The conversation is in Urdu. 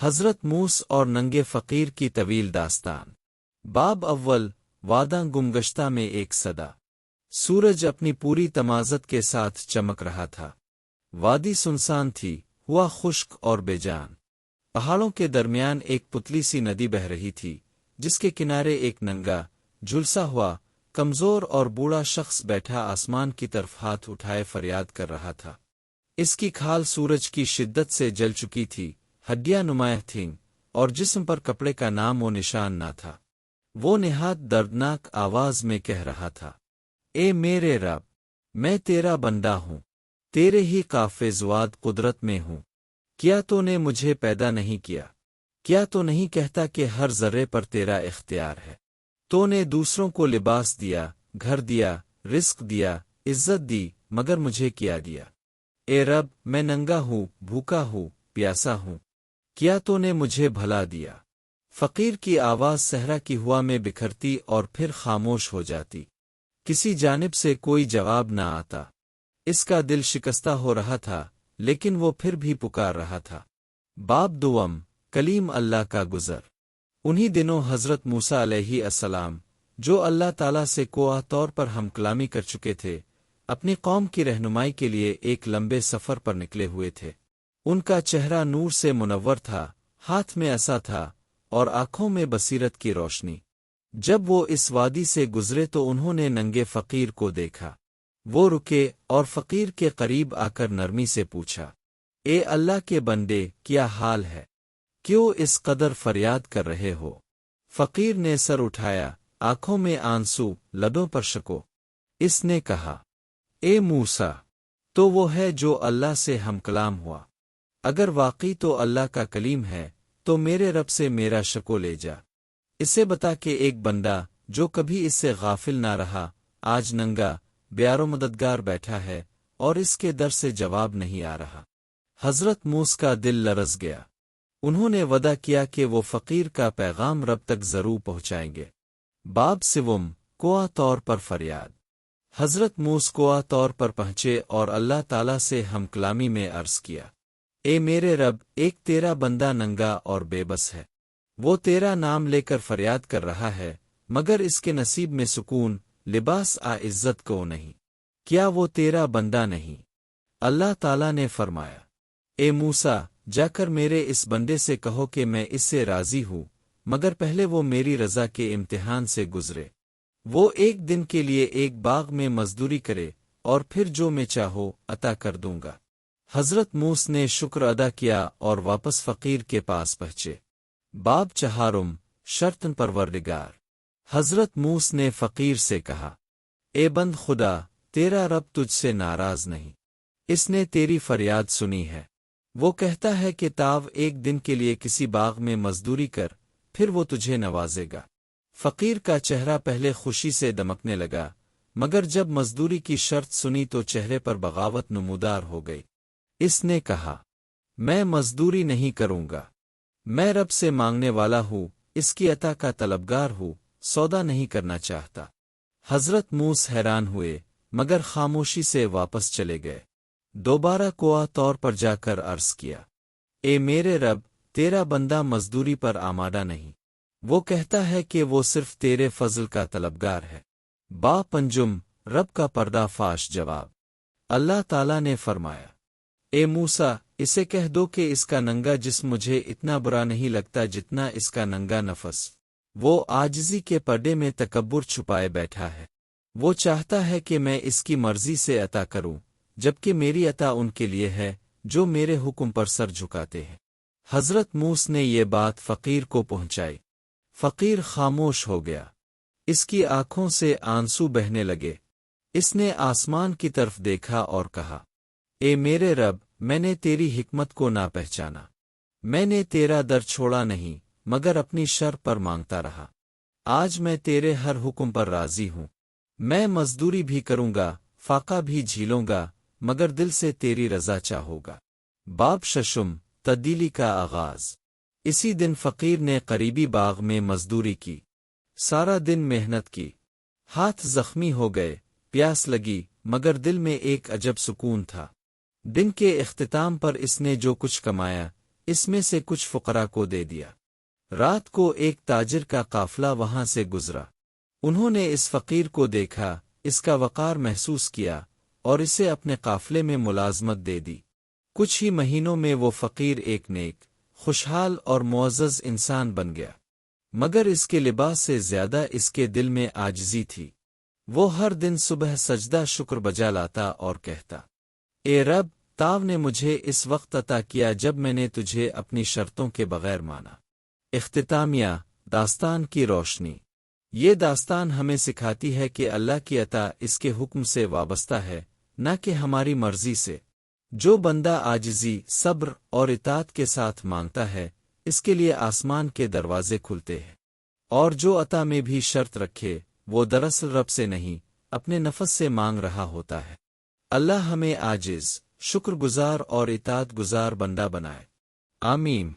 حضرت موس اور ننگے فقیر کی طویل داستان۔ باب اول، واداں گمگشتہ میں ایک صدا۔ سورج اپنی پوری تمازت کے ساتھ چمک رہا تھا۔ وادی سنسان تھی، ہوا خشک اور بے جان۔ پہاڑوں کے درمیان ایک پتلی سی ندی بہہ رہی تھی، جس کے کنارے ایک ننگا، جھلسا ہوا، کمزور اور بوڑھا شخص بیٹھا آسمان کی طرف ہاتھ اٹھائے فریاد کر رہا تھا۔ اس کی کھال سورج کی شدت سے جل چکی تھی، ہڈیاں نمایاں تھیں، اور جسم پر کپڑے کا نام و نشان نہ تھا۔ وہ نہایت دردناک آواز میں کہہ رہا تھا، اے میرے رب، میں تیرا بندہ ہوں، تیرے ہی قافِ زواد قدرت میں ہوں۔ کیا تو نے مجھے پیدا نہیں کیا؟ کیا تو نہیں کہتا کہ ہر ذرے پر تیرا اختیار ہے؟ تو نے دوسروں کو لباس دیا، گھر دیا، رزق دیا، عزت دی، مگر مجھے کیا دیا؟ اے رب، میں ننگا ہوں، بھوکا ہوں، پیاسا ہوں، کیا تو نے مجھے بھلا دیا؟ فقیر کی آواز صحرا کی ہوا میں بکھرتی اور پھر خاموش ہو جاتی۔ کسی جانب سے کوئی جواب نہ آتا۔ اس کا دل شکستہ ہو رہا تھا، لیکن وہ پھر بھی پکار رہا تھا۔ باب دوم، کلیم اللہ کا گزر۔ انہی دنوں حضرت موسیٰ علیہ السلام، جو اللہ تعالیٰ سے کوہ طور پر ہم کلامی کر چکے تھے، اپنی قوم کی رہنمائی کے لیے ایک لمبے سفر پر نکلے ہوئے تھے۔ ان کا چہرہ نور سے منور تھا، ہاتھ میں عصا تھا اور آنکھوں میں بصیرت کی روشنی۔ جب وہ اس وادی سے گزرے تو انہوں نے ننگے فقیر کو دیکھا۔ وہ رکے اور فقیر کے قریب آ کر نرمی سے پوچھا، اے اللہ کے بندے، کیا حال ہے؟ کیوں اس قدر فریاد کر رہے ہو؟ فقیر نے سر اٹھایا، آنکھوں میں آنسو، لبوں پر شکو۔ اس نے کہا، اے موسیٰ، تو وہ ہے جو اللہ سے ہم کلام ہوا۔ اگر واقعی تو اللہ کا کلیم ہے تو میرے رب سے میرا شکو لے جا۔ اسے بتا کہ ایک بندہ جو کبھی اس سے غافل نہ رہا، آج ننگا، بیار و مددگار بیٹھا ہے اور اس کے در سے جواب نہیں آ رہا۔ حضرت موسیٰ کا دل لرز گیا۔ انہوں نے وعدہ کیا کہ وہ فقیر کا پیغام رب تک ضرور پہنچائیں گے۔ باب سوم، کوہ طور پر فریاد۔ حضرت موسیٰ کوہ طور پر پہنچے اور اللہ تعالیٰ سے ہم کلامی میں عرض کیا، اے میرے رب، ایک تیرا بندہ ننگا اور بے بس ہے۔ وہ تیرا نام لے کر فریاد کر رہا ہے، مگر اس کے نصیب میں سکون، لباس عزت کو نہیں۔ کیا وہ تیرا بندہ نہیں؟ اللہ تعالیٰ نے فرمایا، اے موسیٰ، جا کر میرے اس بندے سے کہو کہ میں اس سے راضی ہوں، مگر پہلے وہ میری رضا کے امتحان سے گزرے۔ وہ ایک دن کے لیے ایک باغ میں مزدوری کرے اور پھر جو میں چاہو عطا کر دوں گا۔ حضرت موسیٰ نے شکر ادا کیا اور واپس فقیر کے پاس پہنچے۔ باب چہارم، شرطن پروردگار۔ حضرت موسیٰ نے فقیر سے کہا، اے بند خدا، تیرا رب تجھ سے ناراض نہیں، اس نے تیری فریاد سنی ہے۔ وہ کہتا ہے کہ تاو ایک دن کے لیے کسی باغ میں مزدوری کر، پھر وہ تجھے نوازے گا۔ فقیر کا چہرہ پہلے خوشی سے دمکنے لگا، مگر جب مزدوری کی شرط سنی تو چہرے پر بغاوت نمودار ہو گئی۔ اس نے کہا، میں مزدوری نہیں کروں گا، میں رب سے مانگنے والا ہوں، اس کی عطا کا طلبگار ہوں، سودا نہیں کرنا چاہتا۔ حضرت موسیٰ حیران ہوئے، مگر خاموشی سے واپس چلے گئے۔ دوبارہ کوہ طور پر جا کر عرض کیا، اے میرے رب، تیرا بندہ مزدوری پر آمادہ نہیں، وہ کہتا ہے کہ وہ صرف تیرے فضل کا طلبگار ہے۔ با پنجم، رب کا پردہ فاش جواب۔ اللہ تعالیٰ نے فرمایا، اے موسیٰ، اسے کہہ دو کہ اس کا ننگا جسم مجھے اتنا برا نہیں لگتا جتنا اس کا ننگا نفس۔ وہ عاجزی کے پردے میں تکبر چھپائے بیٹھا ہے۔ وہ چاہتا ہے کہ میں اس کی مرضی سے عطا کروں، جبکہ میری عطا ان کے لیے ہے جو میرے حکم پر سر جھکاتے ہیں۔ حضرت موسیٰ نے یہ بات فقیر کو پہنچائی۔ فقیر خاموش ہو گیا، اس کی آنکھوں سے آنسو بہنے لگے۔ اس نے آسمان کی طرف دیکھا اور کہا، اے میرے رب، میں نے تیری حکمت کو نہ پہچانا۔ میں نے تیرا در چھوڑا نہیں، مگر اپنی شر پر مانگتا رہا۔ آج میں تیرے ہر حکم پر راضی ہوں۔ میں مزدوری بھی کروں گا، فاقہ بھی جھیلوں گا، مگر دل سے تیری رضا چاہوں گا۔ باب ششم، تبدیلی کا آغاز۔ اسی دن فقیر نے قریبی باغ میں مزدوری کی۔ سارا دن محنت کی، ہاتھ زخمی ہو گئے، پیاس لگی، مگر دل میں ایک عجب سکون تھا۔ دن کے اختتام پر اس نے جو کچھ کمایا، اس میں سے کچھ فقراء کو دے دیا۔ رات کو ایک تاجر کا قافلہ وہاں سے گزرا۔ انہوں نے اس فقیر کو دیکھا، اس کا وقار محسوس کیا اور اسے اپنے قافلے میں ملازمت دے دی۔ کچھ ہی مہینوں میں وہ فقیر ایک نیک، خوشحال اور معزز انسان بن گیا، مگر اس کے لباس سے زیادہ اس کے دل میں عاجزی تھی۔ وہ ہر دن صبح سجدہ شکر بجا لاتا اور کہتا، اے رب، تاو نے مجھے اس وقت عطا کیا جب میں نے تجھے اپنی شرطوں کے بغیر مانا۔ اختتامیہ، داستان کی روشنی۔ یہ داستان ہمیں سکھاتی ہے کہ اللہ کی عطا اس کے حکم سے وابستہ ہے، نہ کہ ہماری مرضی سے۔ جو بندہ عاجزی، صبر اور اطاعت کے ساتھ مانگتا ہے، اس کے لیے آسمان کے دروازے کھلتے ہیں، اور جو عطا میں بھی شرط رکھے، وہ دراصل رب سے نہیں، اپنے نفس سے مانگ رہا ہوتا ہے۔ اللہ ہمیں عاجز، شکر گزار اور اطاعت گزار بندہ بنائے۔ آمین۔